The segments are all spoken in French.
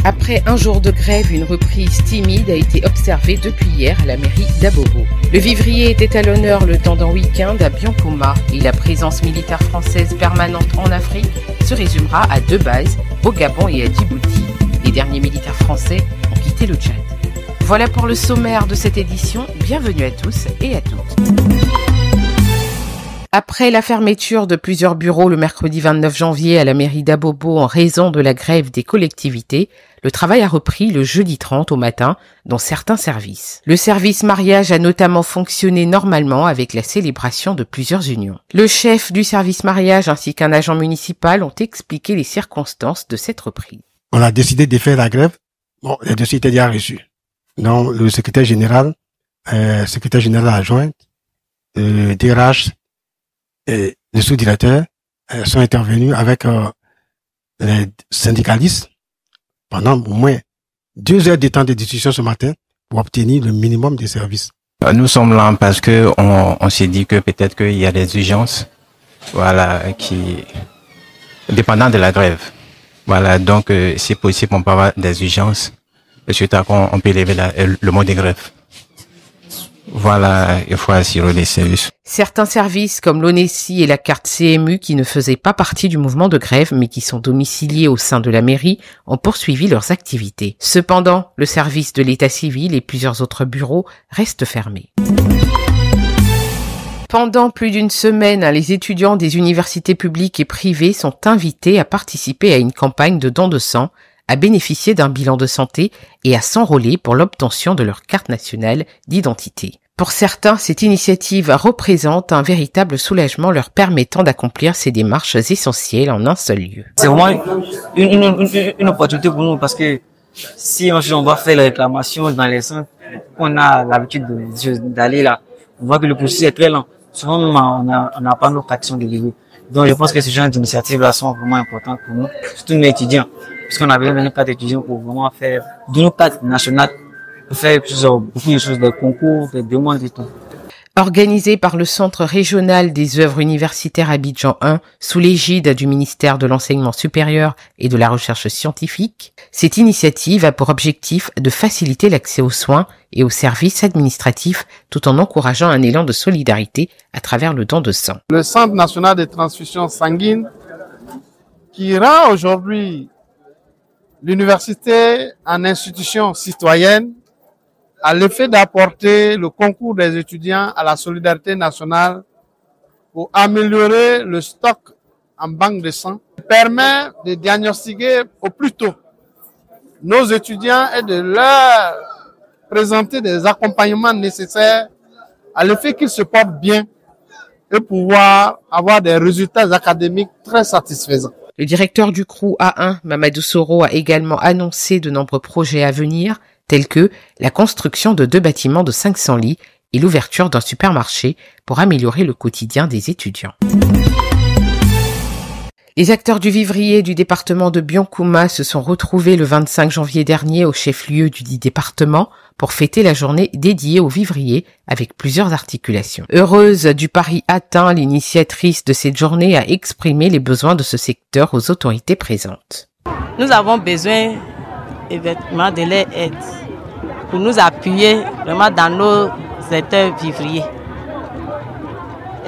Après un jour de grève, une reprise timide a été observée depuis hier à la mairie d'Abobo. Le vivrier était à l'honneur le temps d'un week-end à Biankuma et la présence militaire française permanente en Afrique se résumera à 2 bases, au Gabon et à Djibouti. Les derniers militaires français ont quitté le Tchad. Voilà pour le sommaire de cette édition. Bienvenue à tous et à toutes. Après la fermeture de plusieurs bureaux le mercredi 29 janvier à la mairie d'Abobo en raison de la grève des collectivités, le travail a repris le jeudi 30 au matin dans certains services. Le service mariage a notamment fonctionné normalement avec la célébration de plusieurs unions. Le chef du service mariage ainsi qu'un agent municipal ont expliqué les circonstances de cette reprise. On a décidé de faire la grève. Bon, le dossier était déjà reçu. Donc, le secrétaire général adjoint, DRH, et les sous-directeurs sont intervenus avec les syndicalistes pendant au moins 2 heures de temps de discussion ce matin pour obtenir le minimum de services. Nous sommes là parce que on s'est dit que peut-être qu'il y a des urgences, voilà, qui dépendant de la grève. Voilà, donc c'est possible on peut avoir des urgences, et suite à quoi on peut élever le mot de grève. Voilà, il faut assurer les services. Certains services comme l'ONESI et la carte CMU qui ne faisaient pas partie du mouvement de grève mais qui sont domiciliés au sein de la mairie ont poursuivi leurs activités. Cependant, le service de l'état civil et plusieurs autres bureaux restent fermés. Pendant plus d'une semaine, les étudiants des universités publiques et privées sont invités à participer à une campagne de don de sang, à bénéficier d'un bilan de santé et à s'enrôler pour l'obtention de leur carte nationale d'identité. Pour certains, cette initiative représente un véritable soulagement leur permettant d'accomplir ces démarches essentielles en un seul lieu. C'est vraiment une opportunité pour nous parce que si on doit faire les réclamations dans les centres, on a l'habitude d'aller là, on voit que le processus est très lent. Souvent, on n'a pas nos cartes qui sont délivrées. Donc, je pense que ces genre d'initiatives-là sont vraiment importantes pour nous, surtout nos étudiants. Parce qu'on a besoin de nos cartes étudiants pour vraiment faire de nos cartes nationales, pour faire beaucoup de choses, des concours, des demandes et tout. Organisé par le Centre régional des œuvres universitaires Abidjan 1, sous l'égide du ministère de l'Enseignement supérieur et de la Recherche scientifique, cette initiative a pour objectif de faciliter l'accès aux soins et aux services administratifs tout en encourageant un élan de solidarité à travers le don de sang. Le Centre national de transfusion sanguine qui rend aujourd'hui l'université en institution citoyenne a l'effet d'apporter le concours des étudiants à la solidarité nationale pour améliorer le stock en banque de sang, permet de diagnostiquer au plus tôt nos étudiants et de leur présenter des accompagnements nécessaires à l'effet qu'ils se portent bien et pouvoir avoir des résultats académiques très satisfaisants. Le directeur du CRU A1, Mamadou Soro, a également annoncé de nombreux projets à venir, tels que la construction de 2 bâtiments de 500 lits et l'ouverture d'un supermarché pour améliorer le quotidien des étudiants. Les acteurs du vivrier du département de Biankuma se sont retrouvés le 25 janvier dernier au chef-lieu du dit département pour fêter la journée dédiée aux vivriers avec plusieurs articulations. Heureuse du pari atteint, l'initiatrice de cette journée a exprimé les besoins de ce secteur aux autorités présentes. Nous avons besoin évidemment de leur aide pour nous appuyer vraiment dans nos secteurs vivriers.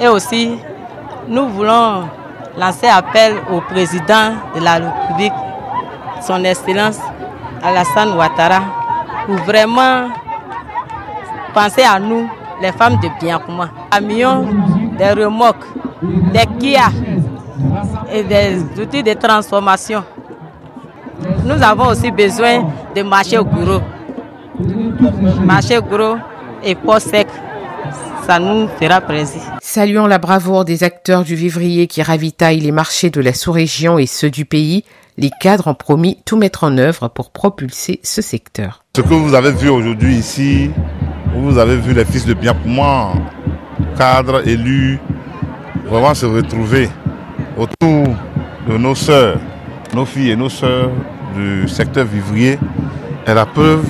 Et aussi, nous voulons lancer appel au président de la République, son Excellence Alassane Ouattara, pour vraiment penser à nous, les femmes de Biankuma. Camions, des remorques, des Kia et des outils de transformation. Nous avons aussi besoin de marchés gros. Marchés gros et pots secs. Ça nous fera plaisir. Saluons la bravoure des acteurs du vivrier qui ravitaillent les marchés de la sous-région et ceux du pays. Les cadres ont promis tout mettre en œuvre pour propulser ce secteur. Ce que vous avez vu aujourd'hui ici, vous avez vu les fils de Biankuma, cadres, élus, vraiment se retrouver autour de nos sœurs, nos filles et nos sœurs du secteur vivrier est la preuve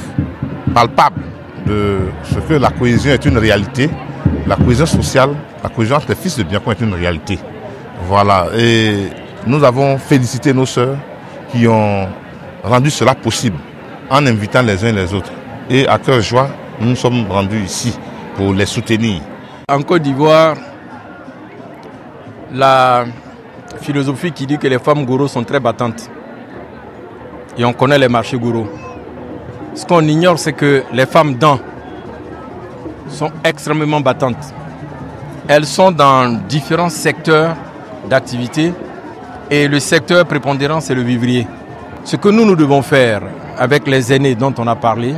palpable de ce que la cohésion est une réalité. La cohésion sociale, la cohésion entre les fils de Biankuma est une réalité. Voilà. Et nous avons félicité nos sœurs qui ont rendu cela possible en invitant les uns les autres. Et à cœur joie, nous nous sommes rendus ici pour les soutenir. En Côte d'Ivoire, la philosophie qui dit que les femmes gourous sont très battantes. Et on connaît les marchés gourous. Ce qu'on ignore, c'est que les femmes dans sont extrêmement battantes. Elles sont dans différents secteurs d'activité et le secteur prépondérant, c'est le vivrier. Ce que nous devons faire avec les aînés dont on a parlé,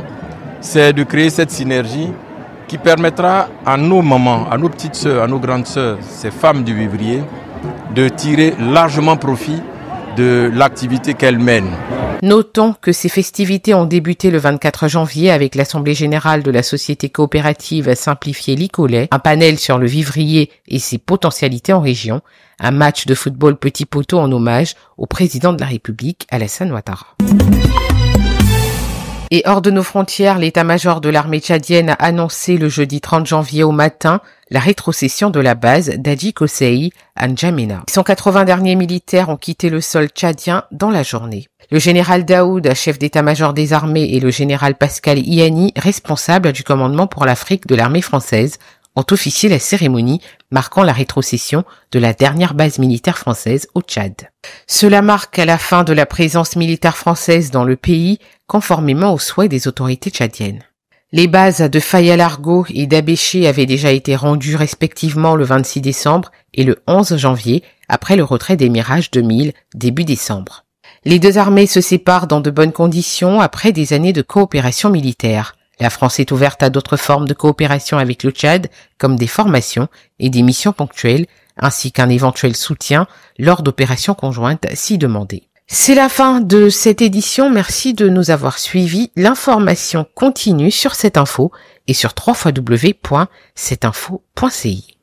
c'est de créer cette synergie qui permettra à nos mamans, à nos petites sœurs, à nos grandes sœurs, ces femmes du vivrier, de tirer largement profit de l'activité qu'elles mènent. Notons que ces festivités ont débuté le 24 janvier avec l'Assemblée générale de la Société coopérative simplifiée Licolet, un panel sur le vivrier et ses potentialités en région, un match de football petit poteau en hommage au président de la République, Alassane Ouattara. Et hors de nos frontières, l'état-major de l'armée tchadienne a annoncé le jeudi 30 janvier au matin la rétrocession de la base d'Adji Kosei à N'Djamena. 180 derniers militaires ont quitté le sol tchadien dans la journée. Le général Daoud, chef d'état-major des armées, et le général Pascal Iani, responsable du commandement pour l'Afrique de l'armée française, ont officié la cérémonie marquant la rétrocession de la dernière base militaire française au Tchad. Cela marque la fin de la présence militaire française dans le pays, conformément aux souhaits des autorités tchadiennes. Les bases de Faya-Largo et d'Abéché avaient déjà été rendues respectivement le 26 décembre et le 11 janvier, après le retrait des Mirage 2000 début décembre. Les deux armées se séparent dans de bonnes conditions après des années de coopération militaire. La France est ouverte à d'autres formes de coopération avec le Tchad, comme des formations et des missions ponctuelles, ainsi qu'un éventuel soutien lors d'opérations conjointes si demandées. C'est la fin de cette édition, merci de nous avoir suivis. L'information continue sur cette info et sur www.cetinfo.ci.